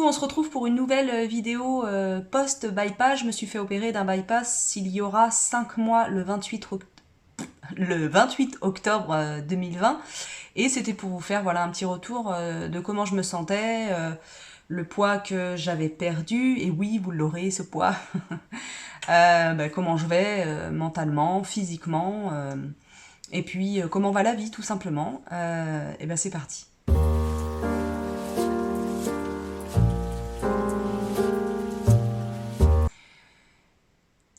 Coucou, on se retrouve pour une nouvelle vidéo post-bypass. Je me suis fait opérer d'un bypass il y aura 5 mois le 28 octobre 2020 et c'était pour vous faire voilà, un petit retour de comment je me sentais, le poids que j'avais perdu, et oui, vous l'aurez ce poids, comment je vais mentalement, physiquement, et puis comment va la vie tout simplement. Et ben c'est parti.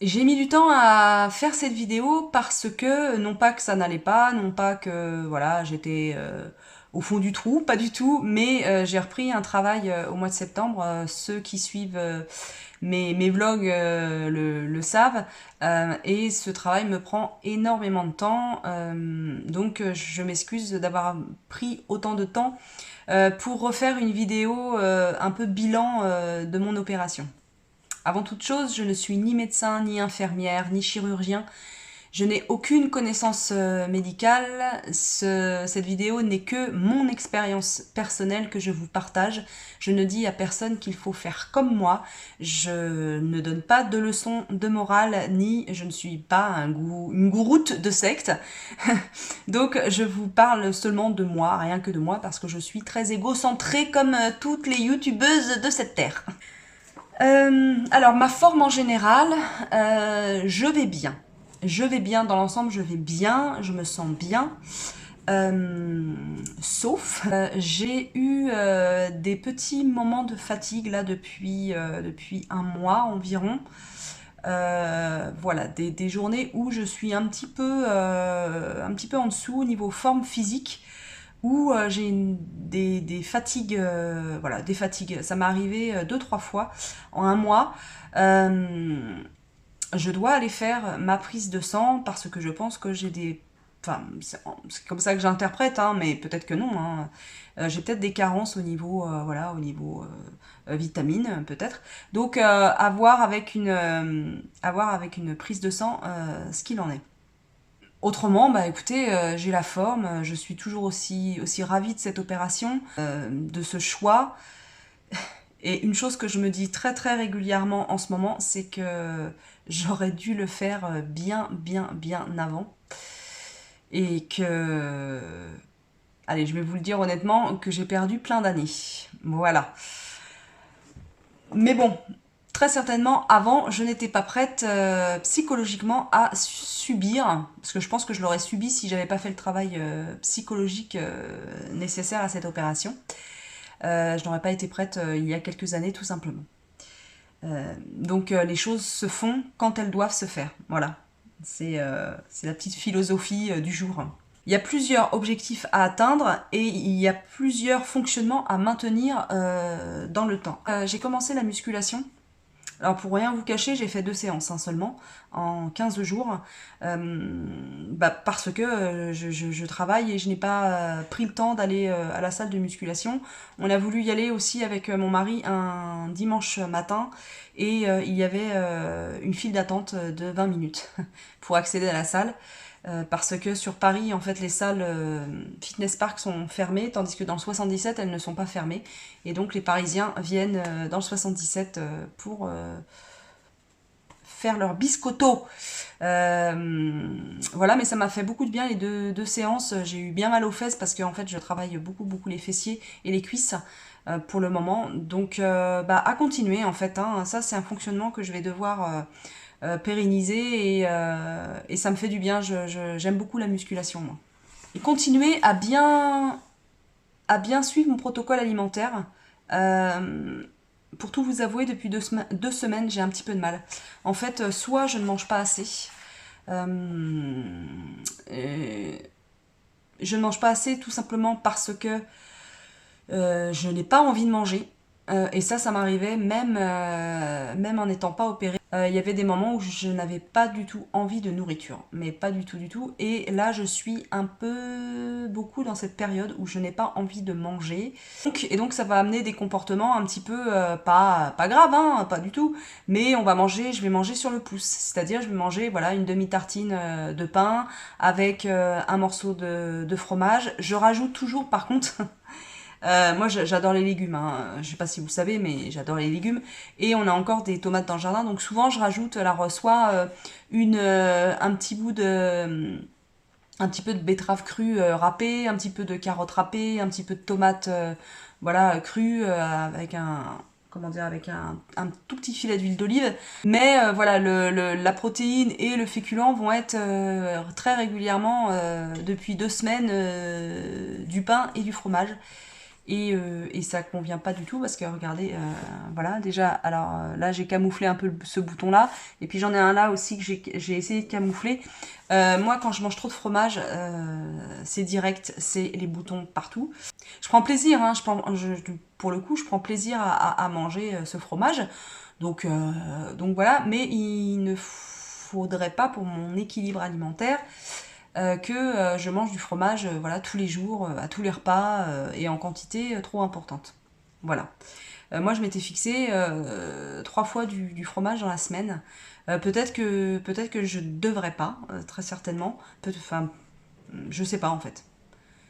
J'ai mis du temps à faire cette vidéo parce que, non pas que ça n'allait pas, non pas que voilà j'étais au fond du trou, pas du tout, mais j'ai repris un travail au mois de septembre. Ceux qui suivent mes vlogs le savent, et ce travail me prend énormément de temps, donc je m'excuse d'avoir pris autant de temps pour refaire une vidéo un peu bilan de mon opération. Avant toute chose, je ne suis ni médecin, ni infirmière, ni chirurgien. Je n'ai aucune connaissance médicale. Cette vidéo n'est que mon expérience personnelle que je vous partage. Je ne dis à personne qu'il faut faire comme moi. Je ne donne pas de leçons de morale, ni je ne suis pas une gouroute de secte. Donc je vous parle seulement de moi, rien que de moi, parce que je suis très égocentrée comme toutes les youtubeuses de cette terre. Alors ma forme en général, je vais bien. Je vais bien dans l'ensemble, je vais bien, je me sens bien. Sauf, j'ai eu des petits moments de fatigue là depuis un mois environ. Voilà, des journées où je suis un petit peu en dessous au niveau forme physique, où j'ai des fatigues, voilà, des fatigues. Ça m'est arrivé 2-3 fois en un mois. Je dois aller faire ma prise de sang parce que je pense que j'ai des... Enfin, c'est comme ça que j'interprète, hein, mais peut-être que non. Hein. J'ai peut-être des carences au niveau, voilà, au niveau vitamines, peut-être. Donc, à voir avec une prise de sang ce qu'il en est. Autrement, bah écoutez, j'ai la forme, je suis toujours aussi ravie de cette opération, de ce choix. Et une chose que je me dis très très régulièrement en ce moment, c'est que j'aurais dû le faire bien avant. Et que, allez, je vais vous le dire honnêtement, que j'ai perdu plein d'années. Voilà. Mais bon, très certainement, avant, je n'étais pas prête psychologiquement à subir, parce que je pense que je l'aurais subi si j'avais pas fait le travail psychologique nécessaire à cette opération. Je n'aurais pas été prête il y a quelques années, tout simplement. Donc les choses se font quand elles doivent se faire. Voilà, c'est la petite philosophie du jour. Il y a plusieurs objectifs à atteindre et il y a plusieurs fonctionnements à maintenir dans le temps. J'ai commencé la musculation. Alors pour rien vous cacher, j'ai fait 2 séances seulement en 15 jours, parce que je travaille et je n'ai pas pris le temps d'aller à la salle de musculation. On a voulu y aller aussi avec mon mari un dimanche matin, et il y avait une file d'attente de 20 minutes pour accéder à la salle. Parce que sur Paris, en fait, les salles fitness park sont fermées, tandis que dans le 77, elles ne sont pas fermées. Et donc, les Parisiens viennent dans le 77 pour faire leur biscotto. Voilà, mais ça m'a fait beaucoup de bien les deux séances. J'ai eu bien mal aux fesses parce que en fait, je travaille beaucoup les fessiers et les cuisses pour le moment. Donc, à continuer, en fait. Hein. Ça, c'est un fonctionnement que je vais devoir... pérenniser, et ça me fait du bien. J'aime beaucoup la musculation, moi. Et continuer à bien suivre mon protocole alimentaire. Pour tout vous avouer, depuis 2 semaines, j'ai un petit peu de mal. En fait, soit je ne mange pas assez, je ne mange pas assez tout simplement parce que je n'ai pas envie de manger. Et ça m'arrivait même en n'étant pas opérée. Il y avait des moments où je n'avais pas du tout envie de nourriture, mais pas du tout. Et là, je suis un peu beaucoup dans cette période où je n'ai pas envie de manger. Donc ça va amener des comportements un petit peu pas graves, hein, pas du tout. Mais je vais manger sur le pouce. C'est-à-dire, je vais manger voilà, une demi-tartine de pain avec un morceau de fromage. Je rajoute toujours, par contre... Moi, j'adore les légumes, hein. Je sais pas si vous savez, mais j'adore les légumes. Et on a encore des tomates dans le jardin, donc souvent je rajoute alors soit un petit bout de un petit peu de betterave crue râpée, un petit peu de carottes râpées, un petit peu de tomates voilà crues avec un comment dire avec un tout petit filet d'huile d'olive. Mais voilà la protéine et le féculent vont être très régulièrement depuis 2 semaines du pain et du fromage. Et ça convient pas du tout parce que regardez, voilà, déjà, alors là j'ai camouflé un peu ce bouton là, et puis j'en ai un là aussi que j'ai essayé de camoufler. Moi quand je mange trop de fromage, c'est direct, c'est les boutons partout. Je prends plaisir, hein, pour le coup, je prends plaisir à manger ce fromage, donc voilà, mais il ne faudrait pas pour mon équilibre alimentaire que je mange du fromage voilà, tous les jours, à tous les repas, et en quantité trop importante. Voilà. Moi, je m'étais fixé 3 fois du fromage dans la semaine. Peut-être que je devrais pas, très certainement. Enfin, je sais pas en fait.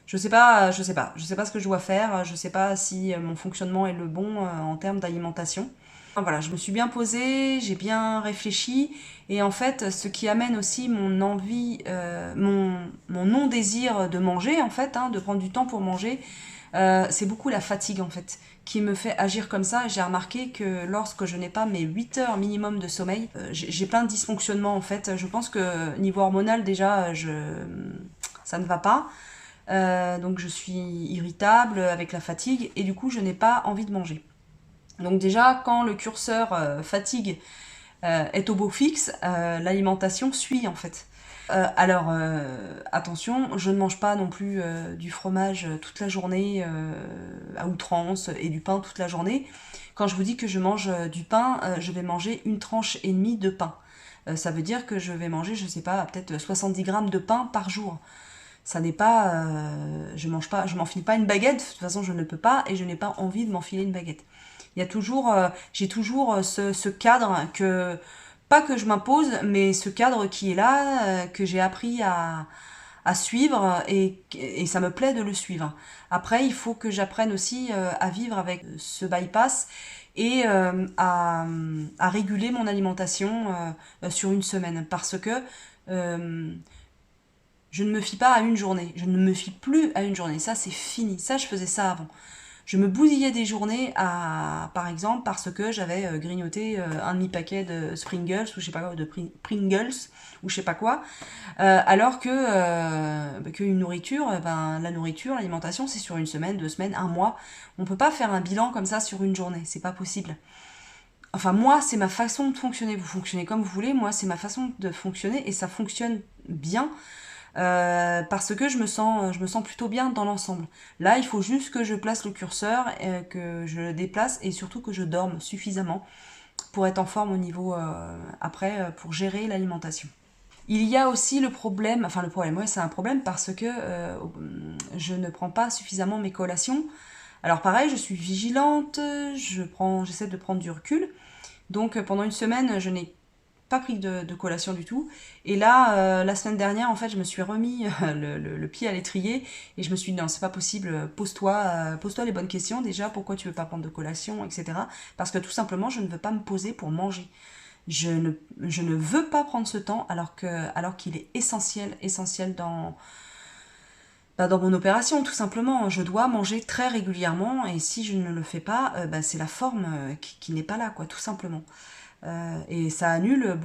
Je sais pas ce que je dois faire. Je sais pas si mon fonctionnement est le bon en termes d'alimentation. Voilà, je me suis bien posée, j'ai bien réfléchi, et en fait, ce qui amène aussi mon envie, mon non-désir de manger, en fait, hein, de prendre du temps pour manger, c'est beaucoup la fatigue, en fait, qui me fait agir comme ça. J'ai remarqué que lorsque je n'ai pas mes 8 heures minimum de sommeil, j'ai plein de dysfonctionnements, en fait. Je pense que niveau hormonal, déjà, ça ne va pas. Donc je suis irritable avec la fatigue, et du coup, je n'ai pas envie de manger. Donc déjà, quand le curseur fatigue est au beau fixe, l'alimentation suit en fait. Attention, je ne mange pas non plus du fromage toute la journée à outrance et du pain toute la journée. Quand je vous dis que je mange du pain, je vais manger une tranche et demie de pain. Ça veut dire que je vais manger, je sais pas, peut-être 70 grammes de pain par jour. Ça n'est pas, je m'enfile pas une baguette. De toute façon, je ne peux pas, et je n'ai pas envie de m'enfiler une baguette. J'ai toujours ce cadre pas que je m'impose, mais ce cadre qui est là, que j'ai appris à suivre, et ça me plaît de le suivre. Après, il faut que j'apprenne aussi à vivre avec ce bypass, et à réguler mon alimentation sur une semaine, parce que euh, je ne me fie pas à une journée, je ne me fie plus à une journée, ça c'est fini, ça je faisais ça avant. Je me bousillais des journées par exemple, parce que j'avais grignoté un demi-paquet de Springles, ou je sais pas quoi, de Pringles, ou je sais pas quoi, alors que qu'une nourriture, la nourriture, l'alimentation, c'est sur une semaine, 2 semaines, un mois. On peut pas faire un bilan comme ça sur une journée, c'est pas possible. Enfin, moi, c'est ma façon de fonctionner. Vous fonctionnez comme vous voulez, moi, c'est ma façon de fonctionner, et ça fonctionne bien. Parce que je me sens plutôt bien dans l'ensemble. Là, il faut juste que je place le curseur, que je le déplace, et surtout que je dorme suffisamment pour être en forme au niveau après, pour gérer l'alimentation. Il y a aussi le problème, enfin le problème, ouais, c'est un problème parce que je ne prends pas suffisamment mes collations. Alors pareil, je suis vigilante, j'essaie de prendre du recul. Donc pendant une semaine, je n'ai pas pris de collation du tout. Et là, la semaine dernière, en fait, je me suis remis le pied à l'étrier, et je me suis dit non, c'est pas possible, pose-toi les bonnes questions déjà, pourquoi tu veux pas prendre de collation, etc. Parce que tout simplement, je ne veux pas me poser pour manger. Je ne veux pas prendre ce temps, alors qu'il est essentiel dans mon opération, tout simplement. Je dois manger très régulièrement, et si je ne le fais pas, c'est la forme qui n'est pas là, quoi, tout simplement. Et ça annule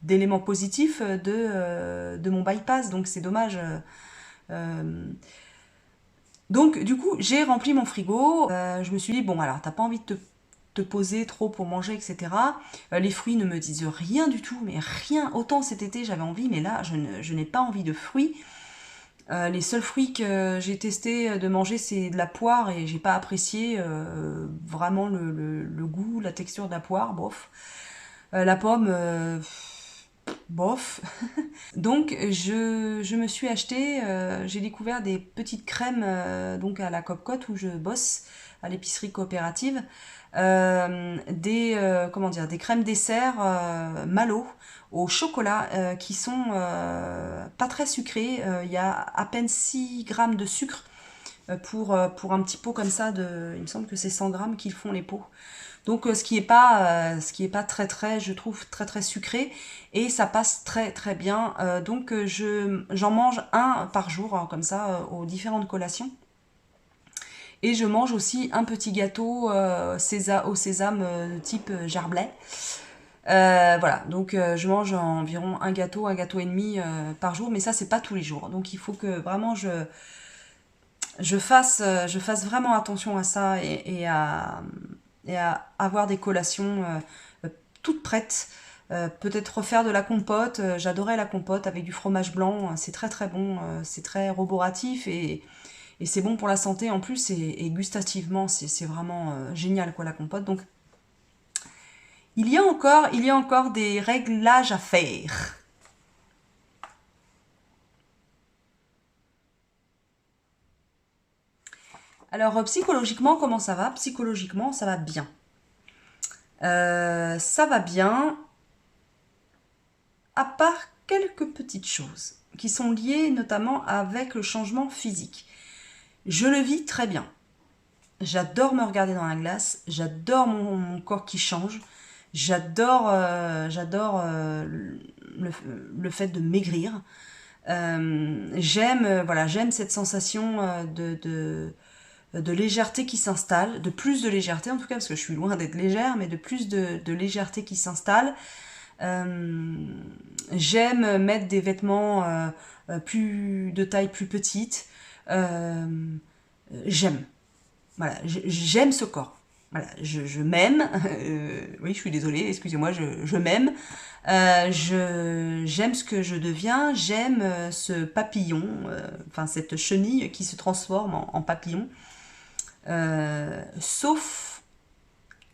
d'éléments positifs de mon bypass, donc c'est dommage. Euh, donc du coup, j'ai rempli mon frigo. Je me suis dit, bon, alors t'as pas envie de te poser trop pour manger, etc. Les fruits ne me disent rien du tout, mais rien. Autant cet été j'avais envie, mais là je n'ai pas envie de fruits. Les seuls fruits que j'ai testé de manger, c'est de la poire, et j'ai pas apprécié vraiment le goût, la texture de la poire, bof. La pomme, bof. Donc je me suis acheté, j'ai découvert des petites crèmes donc à la Copcote où je bosse, à l'épicerie coopérative, comment dire, des crèmes dessert Malo au chocolat, qui sont pas très sucrées. Il y a à peine 6 grammes de sucre, pour un petit pot comme ça, il me semble que c'est 100 grammes qu'ils font les pots. Donc ce qui est pas très très, je trouve très très sucré et ça passe très très bien. Donc j'en mange un par jour hein, comme ça aux différentes collations. Et je mange aussi un petit gâteau au sésame type gerblay. Voilà, donc je mange environ un gâteau et demi par jour, mais ça c'est pas tous les jours. Donc il faut que vraiment je fasse vraiment attention à ça et à avoir des collations toutes prêtes. Peut-être refaire de la compote. J'adorais la compote avec du fromage blanc. C'est très très bon. C'est très roboratif et c'est bon pour la santé en plus. Et gustativement, c'est vraiment génial quoi la compote. Donc il y a encore des réglages à faire. Alors psychologiquement, comment ça va? Psychologiquement, ça va bien. Ça va bien, à part quelques petites choses qui sont liées notamment avec le changement physique. Je le vis très bien. J'adore me regarder dans la glace, j'adore mon corps qui change, j'adore le fait de maigrir. J'aime cette sensation de légèreté qui s'installe, de plus de légèreté en tout cas, parce que je suis loin d'être légère, mais de plus de légèreté qui s'installe. Euh, J'aime mettre des vêtements de taille plus petite. Euh, j'aime. Voilà, j'aime ce corps. Voilà, je m'aime. Oui, je suis désolée, excusez-moi, je m'aime. J'aime ce que je deviens. J'aime ce papillon, enfin cette chenille qui se transforme en papillon. Sauf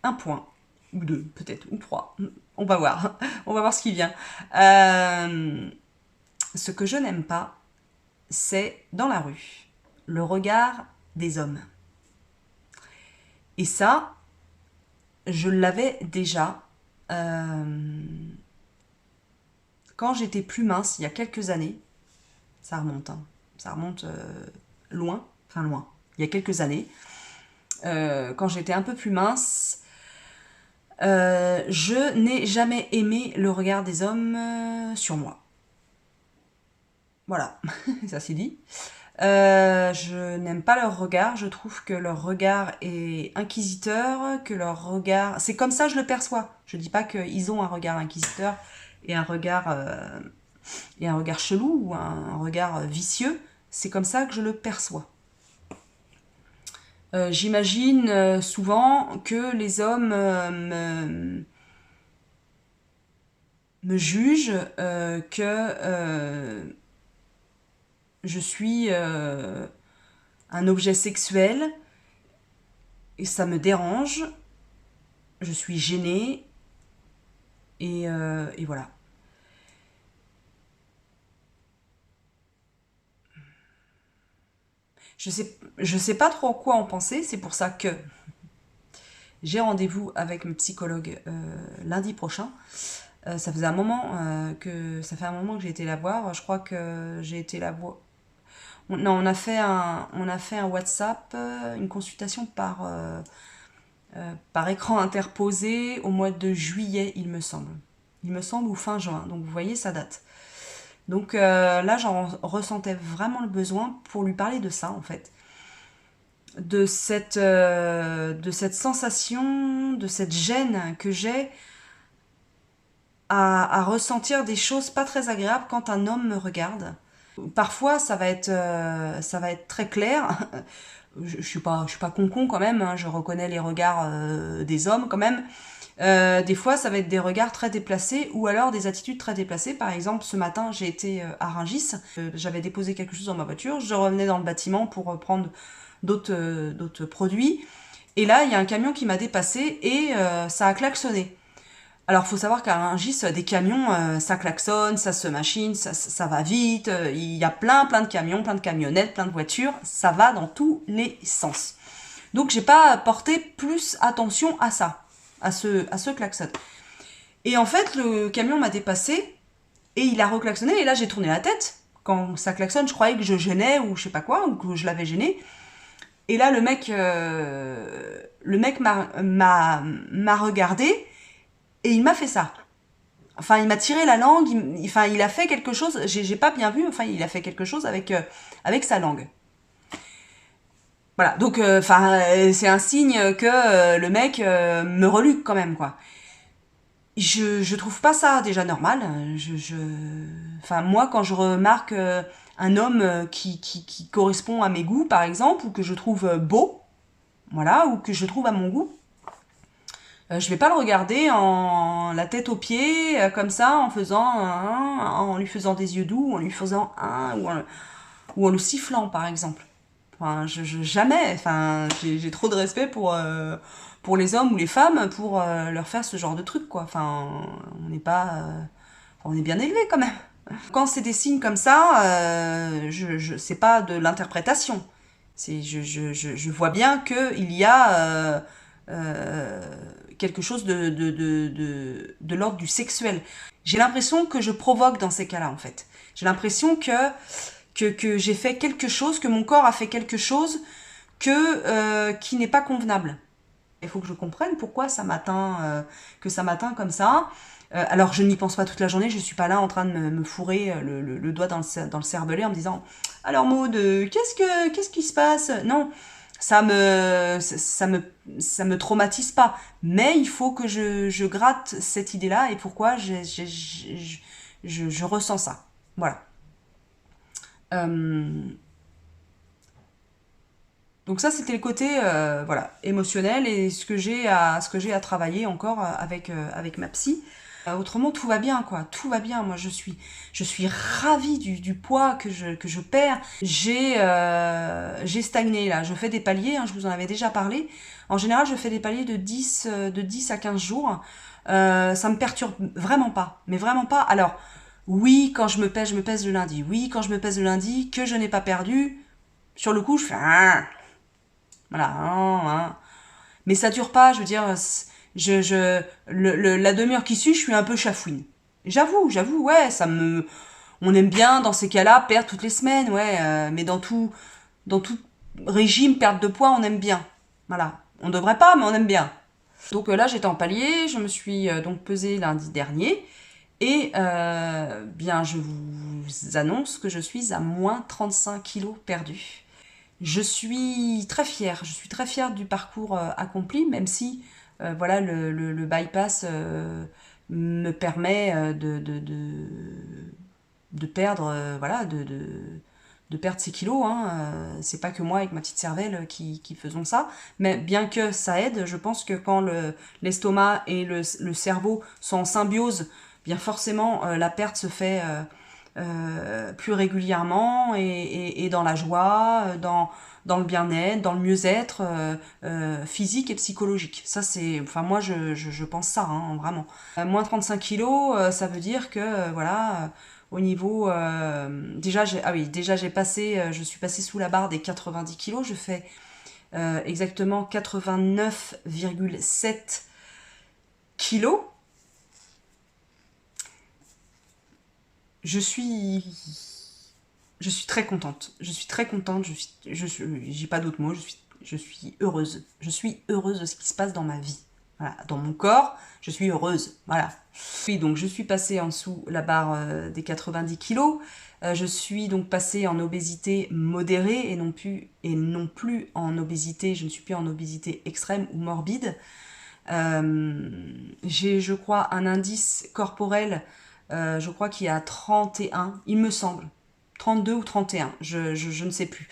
un point, ou deux, peut-être, ou trois. On va voir. On va voir ce qui vient. Ce que je n'aime pas, c'est dans la rue, le regard des hommes. Et ça, je l'avais déjà quand j'étais plus mince, il y a quelques années. Ça remonte, hein. Ça remonte loin, enfin loin. Il y a quelques années, quand j'étais un peu plus mince, je n'ai jamais aimé le regard des hommes sur moi. Voilà, ça c'est dit. Je n'aime pas leur regard, je trouve que leur regard est inquisiteur, que leur regard... C'est comme ça que je le perçois. Je dis pas qu'ils ont un regard inquisiteur et et un regard chelou ou un regard vicieux. C'est comme ça que je le perçois. J'imagine souvent que les hommes me jugent, que je suis un objet sexuel et ça me dérange. Je suis gênée et voilà. Je sais pas trop quoi en penser, c'est pour ça que j'ai rendez-vous avec mon psychologue lundi prochain. Ça fait un moment que j'ai été la voir. Je crois que j'ai été la voir. Non, on a fait un WhatsApp, une consultation par écran interposé au mois de juillet, il me semble. Il me semble, ou fin juin. Donc vous voyez, ça date. Donc là, j'en ressentais vraiment le besoin pour lui parler de ça, en fait. De cette sensation, de cette gêne que j'ai à ressentir des choses pas très agréables quand un homme me regarde. Parfois, ça va être très clair. Je suis pas con quand même, hein, je reconnais les regards des hommes quand même. Des fois, ça va être des regards très déplacés ou alors des attitudes très déplacées. Par exemple, ce matin, j'ai été à Rungis. J'avais déposé quelque chose dans ma voiture. Je revenais dans le bâtiment pour prendre d'autres produits. Et là, il y a un camion qui m'a dépassé et ça a klaxonné. Alors, faut savoir qu'à Rungis, des camions, ça klaxonne, ça se machine, ça va vite. Il y a plein de camions, plein de camionnettes, plein de voitures. Ça va dans tous les sens. Donc, j'ai pas porté plus attention à ça, à ce klaxon. Et en fait, le camion m'a dépassé et il a reclaxonné. Et là, j'ai tourné la tête. Quand ça klaxonne, je croyais que je gênais ou je sais pas quoi, ou que je l'avais gêné. Et là, le mec m'a regardé et il m'a fait ça. Enfin, il m'a tiré la langue, enfin, il a fait quelque chose, j'ai pas bien vu, enfin, il a fait quelque chose avec sa langue. Voilà, donc, enfin, c'est un signe que le mec me reluque quand même, quoi. Je trouve pas ça déjà normal. Enfin, moi, quand je remarque un homme qui correspond à mes goûts, par exemple, ou que je trouve beau, voilà, ou que je trouve à mon goût, je vais pas le regarder en la tête aux pieds, comme ça, en lui faisant des yeux doux, en lui faisant un, ou en le sifflant, par exemple. Enfin, jamais. Enfin, j'ai trop de respect pour les hommes ou les femmes pour leur faire ce genre de truc, quoi. Enfin, on n'est pas, on est bien élevé quand même. Quand c'est des signes comme ça, c'est pas de l'interprétation. Je vois bien qu'il y a euh, quelque chose de l'ordre du sexuel. J'ai l'impression que je provoque dans ces cas-là, en fait. J'ai l'impression que j'ai fait quelque chose, que mon corps a fait quelque chose qui n'est pas convenable. Il faut que je comprenne pourquoi ça m'atteint, que ça m'atteint comme ça. Alors je n'y pense pas toute la journée, je suis pas là en train de me fourrer le doigt dans le cervelet en me disant alors Maud, qu'est-ce qui se passe? Non, ça me traumatise pas, mais il faut que je gratte cette idée-là et pourquoi je ressens ça. Voilà. Euh, donc ça c'était le côté voilà émotionnel et ce que j'ai à travailler encore avec ma psy. Autrement tout va bien quoi, tout va bien. Moi je suis ravie du poids que je perds. J'ai stagné là, je fais des paliers, hein, je vous en avais déjà parlé. En général je fais des paliers de 10 à 15 jours. Ça me perturbe vraiment pas, mais vraiment pas. Alors oui, quand je me pèse le lundi. Oui, quand je me pèse le lundi, que je n'ai pas perdu, sur le coup, je fais voilà, hein. Mais ça dure pas, je veux dire, la demi-heure qui suit, je suis un peu chafouine. J'avoue, ouais, on aime bien dans ces cas-là perdre toutes les semaines, ouais, mais dans tout régime perte de poids, on aime bien. Voilà, on devrait pas, mais on aime bien. Donc là, j'étais en palier, je me suis donc pesée lundi dernier, et bien, je vous annonce que je suis à moins 35 kilos perdus. Je suis très fière du parcours accompli, même si voilà, le bypass me permet de perdre, voilà, de perdre ces kilos. Hein. C'est pas que moi avec ma petite cervelle qui faisons ça, mais bien que ça aide, je pense que quand l'estomac et le cerveau sont en symbiose, bien forcément la perte se fait plus régulièrement et dans la joie, dans le bien-être, dans le mieux-être physique et psychologique. Ça c'est, enfin moi je pense ça, hein, vraiment. Moins 35 kilos, ça veut dire que voilà, au niveau déjà j'ai passé, je suis passée sous la barre des 90 kilos. Je fais exactement 89,7 kilos. Je suis je suis très contente. Je suis très contente. J'ai pas d'autres mots. Je suis heureuse. Je suis heureuse de ce qui se passe dans ma vie. Voilà. Dans mon corps, je suis heureuse. Voilà. Oui, donc je suis passée en dessous la barre des 90 kilos. Je suis donc passée en obésité modérée et non plus en obésité. Je ne suis plus en obésité extrême ou morbide. J'ai, je crois, un indice corporel, je crois qu'il y a 31, il me semble. 32 ou 31, je ne sais plus.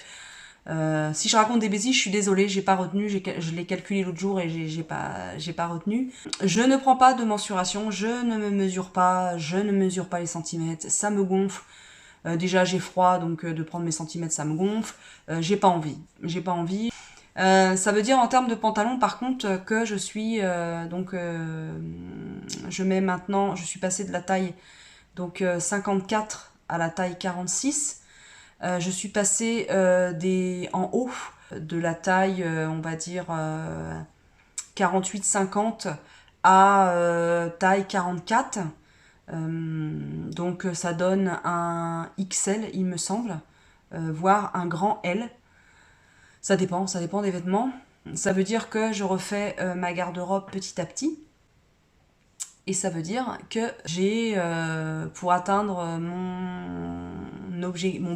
Si je raconte des bêtises, je suis désolée, j'ai pas retenu, je l'ai calculé l'autre jour et j'ai pas retenu. Je ne prends pas de mensuration, je ne me mesure pas, je ne mesure pas les centimètres, ça me gonfle. Déjà j'ai froid, donc de prendre mes centimètres, ça me gonfle. J'ai pas envie. Ça veut dire en termes de pantalon, par contre, que je suis je mets maintenant, je suis passée de la taille donc 54 à la taille 46. Je suis passée en haut de la taille, on va dire 48-50 à taille 44. Donc ça donne un XL, il me semble, voire un grand L. Ça dépend des vêtements. Ça veut dire que je refais ma garde-robe petit à petit. Et ça veut dire que j'ai, pour atteindre mon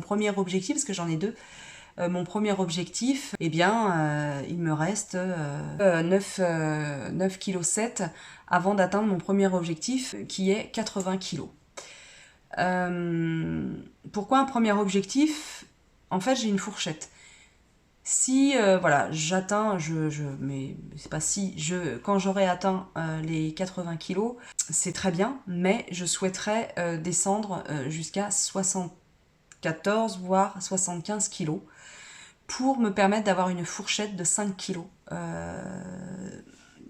premier objectif, parce que j'en ai deux, mon premier objectif, eh bien, il me reste 9,7 kg avant d'atteindre mon premier objectif, qui est 80 kg. Pourquoi un premier objectif? En fait, j'ai une fourchette. Si voilà, j'atteins, mais c'est pas si, quand j'aurai atteint les 80 kilos, c'est très bien, mais je souhaiterais descendre jusqu'à 74 voire 75 kilos pour me permettre d'avoir une fourchette de 5 kilos.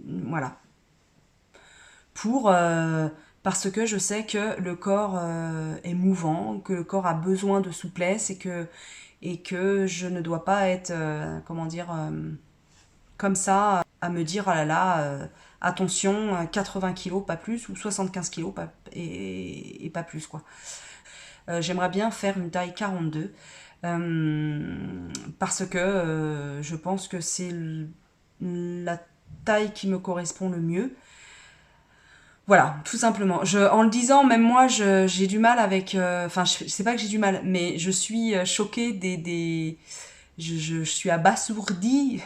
Voilà. Pour, parce que je sais que le corps est mouvant, que le corps a besoin de souplesse et que je ne dois pas être, comment dire, comme ça, à me dire, ah là là, attention, 80 kilos, pas plus, ou 75 kilos, et pas plus, quoi. J'aimerais bien faire une taille 42, parce que je pense que c'est la taille qui me correspond le mieux. Voilà, tout simplement. En le disant, même moi, j'ai du mal avec... Enfin, je sais pas que j'ai du mal, mais je suis choquée je suis abasourdie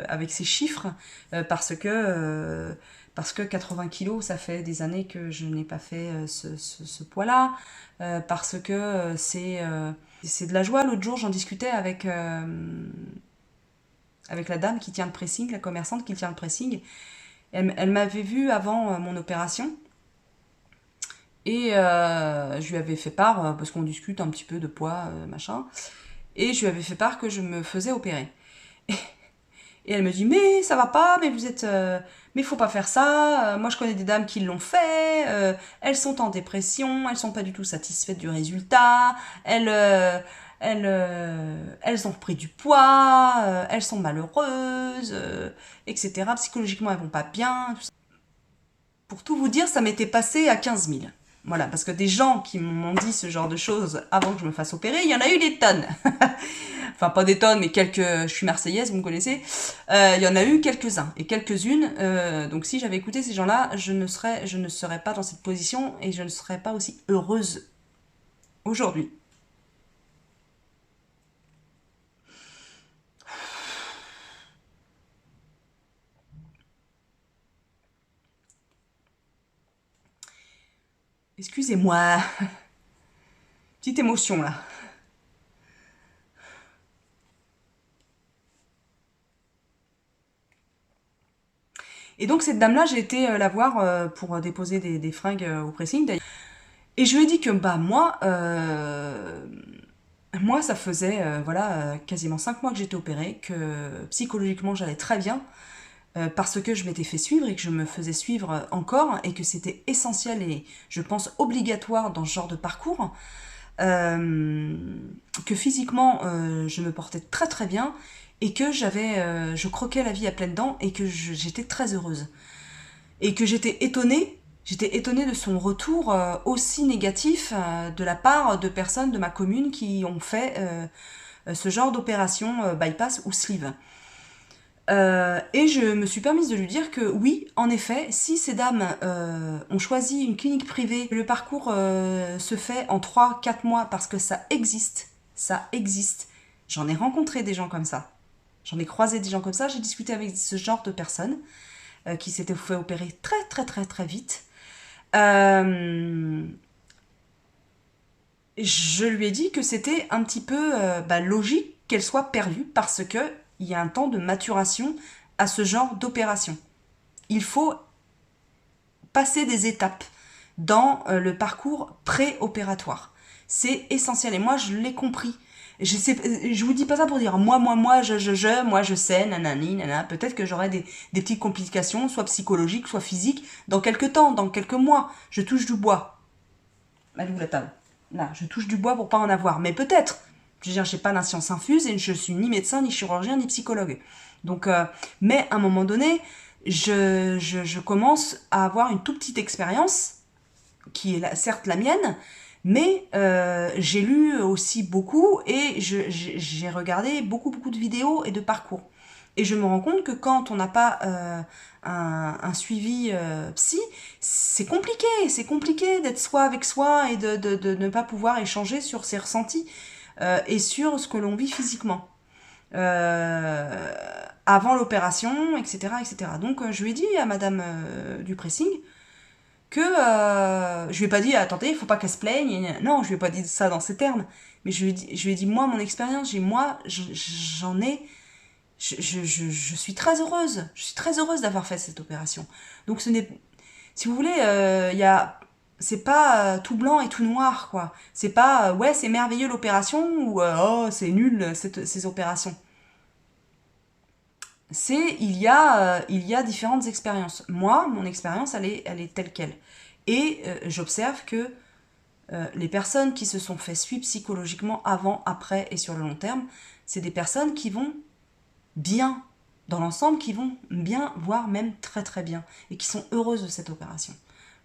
avec ces chiffres parce que 80 kilos, ça fait des années que je n'ai pas fait ce poids-là, parce que c'est de la joie. L'autre jour, j'en discutais avec la dame qui tient le pressing, la commerçante qui tient le pressing. Elle m'avait vue avant mon opération et je lui avais fait part, parce qu'on discute un petit peu de poids, machin, et je lui avais fait part que je me faisais opérer. Et elle me dit, mais ça va pas, mais vous êtes... mais faut pas faire ça, moi je connais des dames qui l'ont fait, elles sont en dépression, elles sont pas du tout satisfaites du résultat, elles ont pris du poids, elles sont malheureuses, etc. Psychologiquement elles vont pas bien, tout ça. Pour tout vous dire, ça m'était passé à 15 000. Voilà, parce que des gens qui m'ont dit ce genre de choses avant que je me fasse opérer, il y en a eu des tonnes. Enfin, pas des tonnes, mais quelques... Je suis marseillaise, vous me connaissez. Il y en a eu quelques-uns et quelques-unes. Donc si j'avais écouté ces gens-là, je ne serais pas dans cette position et je ne serais pas aussi heureuse aujourd'hui. Excusez-moi. Petite émotion, là. Et donc cette dame-là, j'ai été la voir pour déposer des fringues au pressing. Et je lui ai dit que bah moi ça faisait voilà quasiment 5 mois que j'étais opérée, que psychologiquement j'allais très bien, parce que je m'étais fait suivre et que je me faisais suivre encore et que c'était essentiel et je pense obligatoire dans ce genre de parcours, euh, que physiquement je me portais très très bien et que je croquais la vie à pleines dents et que j'étais très heureuse. Et que j'étais étonnée de son retour aussi négatif de la part de personnes de ma commune qui ont fait ce genre d'opération bypass ou sleeve. Et je me suis permise de lui dire que oui, en effet, si ces dames ont choisi une clinique privée, le parcours se fait en 3 4 mois parce que ça existe. J'en ai rencontré des gens comme ça. J'en ai croisé des gens comme ça, j'ai discuté avec ce genre de personnes qui s'étaient fait opérer très très très très vite. Euh, je lui ai dit que c'était un petit peu logique qu'elle soit perdue parce que il y a un temps de maturation à ce genre d'opération. Il faut passer des étapes dans le parcours préopératoire. C'est essentiel et moi je l'ai compris. Je vous dis pas ça pour dire moi, moi je sais, nanani, nanana. Peut-être que j'aurai des petites complications, soit psychologiques, soit physiques, dans quelques temps, dans quelques mois. Je touche du bois. Elle ouvre la table. Là, je touche du bois pour pas en avoir. Mais peut-être. Je veux dire, j'ai pas la science infuse et je suis ni médecin, ni chirurgien, ni psychologue. Donc, mais à un moment donné, je commence à avoir une toute petite expérience, qui est certes la mienne, Mais j'ai lu aussi beaucoup et j'ai regardé beaucoup de vidéos et de parcours. Et je me rends compte que quand on n'a pas un suivi psy, c'est compliqué d'être soi avec soi et de ne pas pouvoir échanger sur ses ressentis et sur ce que l'on vit physiquement. Avant l'opération, etc., etc. Donc je lui ai dit à madame du pressing que je lui ai pas dit attendez, il faut pas qu'elle se plaigne. Non, je lui ai pas dit ça dans ces termes. Mais je lui ai dit moi, mon expérience, j'en ai je suis très heureuse. Je suis très heureuse d'avoir fait cette opération. Donc ce n'est, si vous voulez, c'est pas tout blanc et tout noir quoi. C'est pas ouais c'est merveilleux l'opération ou oh c'est nul ces opérations. C'est il y a différentes expériences. Moi mon expérience elle est telle quelle. Et j'observe que les personnes qui se sont fait suivre psychologiquement avant, après et sur le long terme, c'est des personnes qui vont bien dans l'ensemble, qui vont bien, voire même très bien, et qui sont heureuses de cette opération.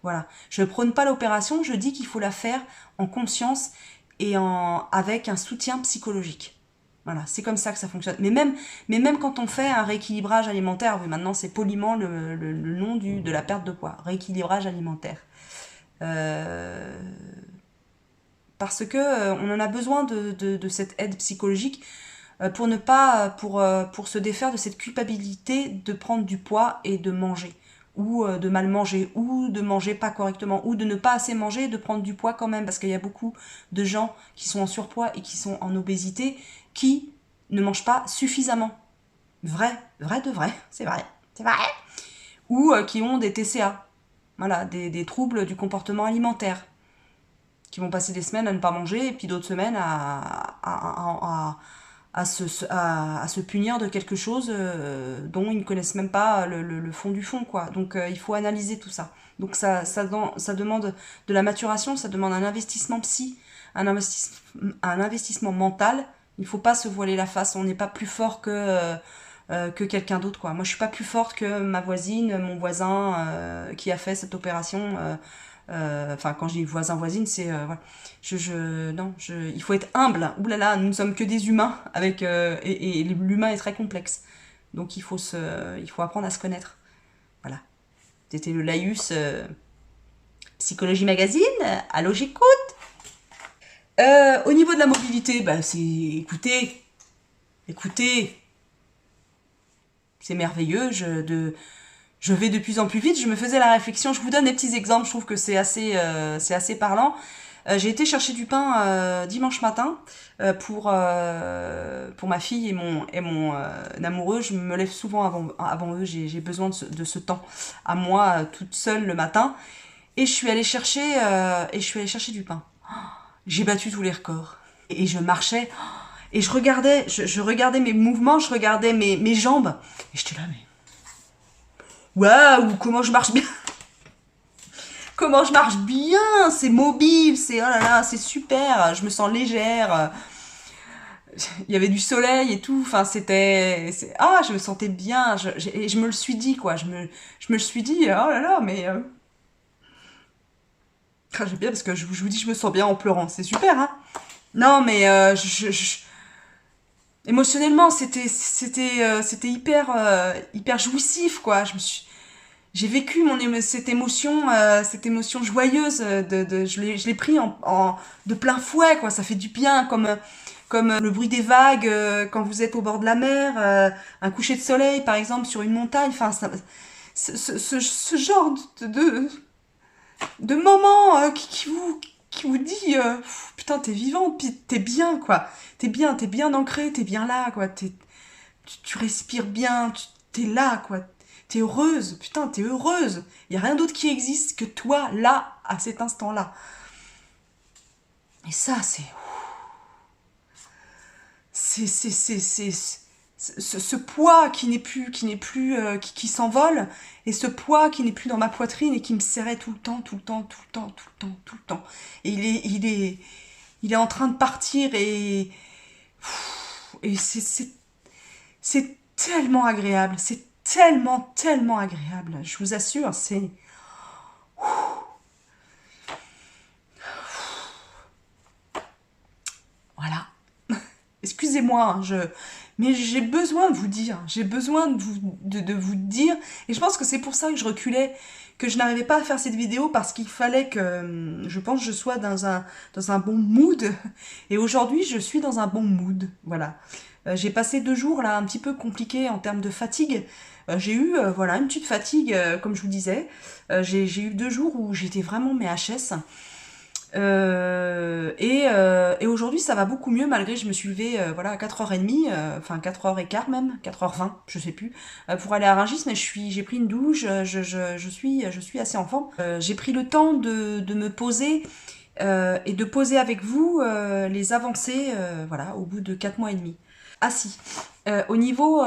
Voilà. Je ne prône pas l'opération, je dis qu'il faut la faire en conscience et avec un soutien psychologique. Voilà, c'est comme ça que ça fonctionne. Mais même quand on fait un rééquilibrage alimentaire, oui, maintenant c'est poliment le nom de la perte de poids, rééquilibrage alimentaire. Euh, Parce que on en a besoin de cette aide psychologique pour ne pas pour se défaire de cette culpabilité de prendre du poids et de manger ou de mal manger ou de manger pas correctement ou de ne pas assez manger et de prendre du poids quand même parce qu'il y a beaucoup de gens qui sont en surpoids et qui sont en obésité qui ne mangent pas suffisamment. Vrai, c'est vrai. Ou qui ont des TCA, voilà, des troubles du comportement alimentaire, qui vont passer des semaines à ne pas manger et puis d'autres semaines à se punir de quelque chose dont ils ne connaissent même pas le fond du fond, quoi. Donc il faut analyser tout ça. Donc ça demande de la maturation, ça demande un investissement psy, un investissement mental. Il ne faut pas se voiler la face, on n'est pas plus fort que quelqu'un d'autre, quoi. Moi je suis pas plus forte que ma voisine, mon voisin qui a fait cette opération. Enfin, quand je dis voisin voisine, c'est voilà. Non, il faut être humble. Ouh là là, nous ne sommes que des humains avec et l'humain est très complexe. Donc il faut apprendre à se connaître. Voilà. C'était le Laïus Psychologie Magazine. Allô, j'écoute. Au niveau de la mobilité, bah c'est écoutez, c'est merveilleux. Je vais de plus en plus vite. Je me faisais la réflexion. Je vous donne des petits exemples. Je trouve que c'est assez parlant. J'ai été chercher du pain dimanche matin pour ma fille et mon amoureux. Je me lève souvent avant eux. J'ai besoin de ce temps à moi toute seule le matin. Et je suis allée chercher du pain. J'ai battu tous les records. Et je marchais et je regardais mes mouvements, je regardais mes jambes. Et j'étais là, mais waouh, comment je marche bien! Comment je marche bien! C'est mobile, c'est oh là là, c'est super, je me sens légère. Il y avait du soleil et tout, enfin ah, je me sentais bien, et je me le suis dit quoi, je me le suis dit, oh là là, mais ah, j'aime bien parce que je vous dis, je me sens bien en pleurant, c'est super, hein! Non, mais émotionnellement, c'était hyper jouissif quoi. J'ai vécu cette émotion joyeuse je l'ai pris de plein fouet quoi. Ça fait du bien comme le bruit des vagues quand vous êtes au bord de la mer, un coucher de soleil par exemple sur une montagne. Enfin, ce genre de moment qui vous dit putain t'es vivant, puis t'es bien quoi. T'es bien ancré, t'es bien là quoi. Tu respires bien, t'es là quoi. T'es heureuse, putain, t'es heureuse. Il y a rien d'autre qui existe que toi, là, à cet instant-là. Et ça, c'est ce poids qui s'envole, et ce poids qui n'est plus dans ma poitrine et qui me serrait tout le temps, tout le temps, tout le temps, tout le temps, tout le temps. Et il est en train de partir et c'est tellement agréable, c'est tellement agréable. Je vous assure, c'est excusez-moi, mais j'ai besoin de vous dire, j'ai besoin de vous dire, et je pense que c'est pour ça que je reculais, que je n'arrivais pas à faire cette vidéo, parce qu'il fallait que, je pense, je sois dans un bon mood, et aujourd'hui, je suis dans un bon mood, voilà. J'ai passé 2 jours, là, un petit peu compliqués en termes de fatigue. J'ai eu, voilà, une petite fatigue, comme je vous disais. J'ai eu 2 jours où j'étais vraiment mes HS. Et aujourd'hui, ça va beaucoup mieux, malgré que je me suis levée voilà, à 4h30, enfin 4h15 même, 4h20, je sais plus, pour aller à Rungis, mais j'ai pris une douche, je suis assez en forme. J'ai pris le temps de me poser et de poser avec vous les avancées voilà, au bout de 4 mois et demi. Ah si, au niveau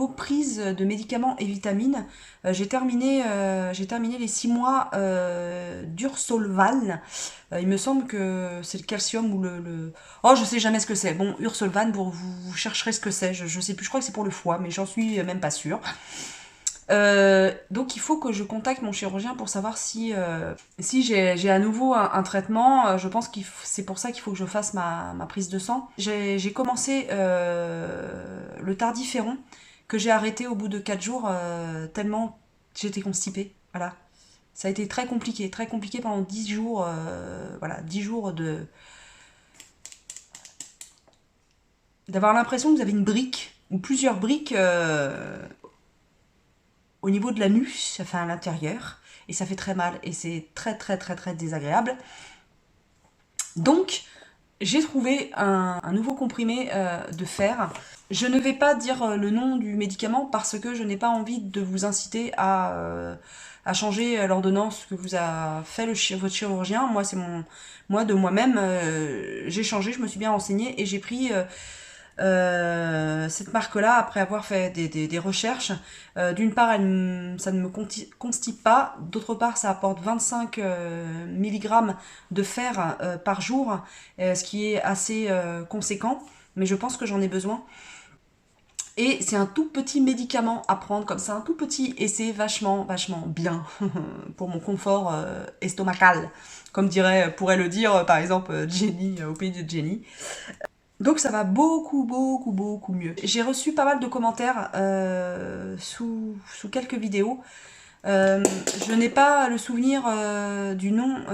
prise de médicaments et vitamines, j'ai terminé les 6 mois d'Ursolvan. Il me semble que c'est le calcium ou Oh, je sais jamais ce que c'est. Bon, Ursolvan, vous chercherez ce que c'est. Je sais plus, je crois que c'est pour le foie, mais j'en suis même pas sûre. Donc il faut que je contacte mon chirurgien pour savoir si j'ai à nouveau un traitement. Je pense que c'est pour ça qu'il faut que je fasse ma prise de sang. J'ai commencé le tardiféron que j'ai arrêté au bout de 4 jours tellement j'étais constipée. Voilà. Ça a été très compliqué pendant 10 jours. Voilà, 10 jours d'avoir l'impression que vous avez une brique ou plusieurs briques au niveau de la nuque, ça fait à l'intérieur, et ça fait très mal, et c'est très désagréable. Donc, j'ai trouvé un nouveau comprimé de fer. Je ne vais pas dire le nom du médicament parce que je n'ai pas envie de vous inciter à changer l'ordonnance que vous a fait votre chirurgien. Moi de moi-même, j'ai changé, je me suis bien renseignée et j'ai pris cette marque-là, après avoir fait des recherches, d'une part, ça ne me constipe pas, d'autre part, ça apporte 25 mg de fer par jour, ce qui est assez conséquent, mais je pense que j'en ai besoin. Et c'est un tout petit médicament à prendre comme ça, un tout petit, et c'est vachement bien pour mon confort estomacal, comme pourrait le dire par exemple Jenny au pays de Jenny. Donc ça va beaucoup mieux. J'ai reçu pas mal de commentaires sous quelques vidéos. Je n'ai pas le souvenir du nom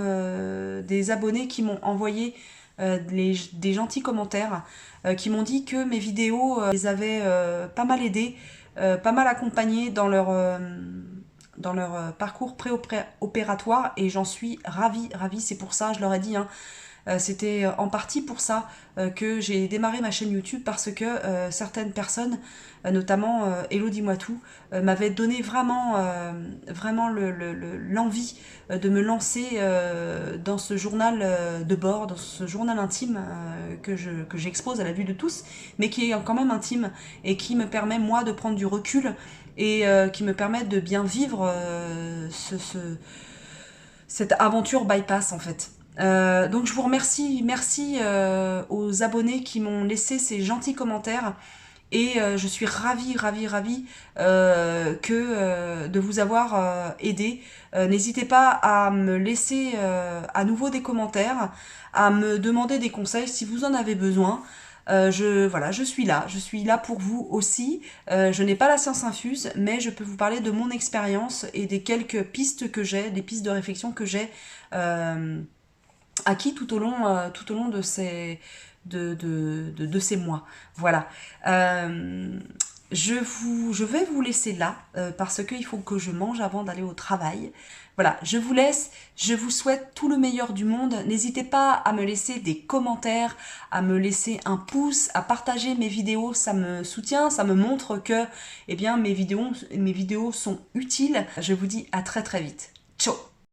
des abonnés qui m'ont envoyé des gentils commentaires, qui m'ont dit que mes vidéos les avaient pas mal aidés, pas mal accompagnés dans leur parcours préopératoire, et j'en suis ravie. C'est pour ça, je leur ai dit, hein, c'était en partie pour ça que j'ai démarré ma chaîne YouTube, parce que certaines personnes, notamment Elodie Moitou, m'avaient donné vraiment l'envie de me lancer dans ce journal de bord, dans ce journal intime que j'expose à la vue de tous, mais qui est quand même intime et qui me permet, moi, de prendre du recul et qui me permet de bien vivre cette aventure bypass, en fait. Donc je vous remercie, merci aux abonnés qui m'ont laissé ces gentils commentaires, et je suis ravie de vous avoir aidé. N'hésitez pas à me laisser à nouveau des commentaires, à me demander des conseils si vous en avez besoin. Je suis là pour vous aussi. Je n'ai pas la science infuse, mais je peux vous parler de mon expérience et des quelques pistes que j'ai, des pistes de réflexion que j'ai acquis tout au long de ces mois. Voilà. Je vais vous laisser là parce qu'il faut que je mange avant d'aller au travail. Voilà, je vous laisse, je vous souhaite tout le meilleur du monde. N'hésitez pas à me laisser des commentaires, à me laisser un pouce, à partager mes vidéos, ça me soutient, ça me montre que mes vidéos sont utiles. Je vous dis à très vite. Ciao.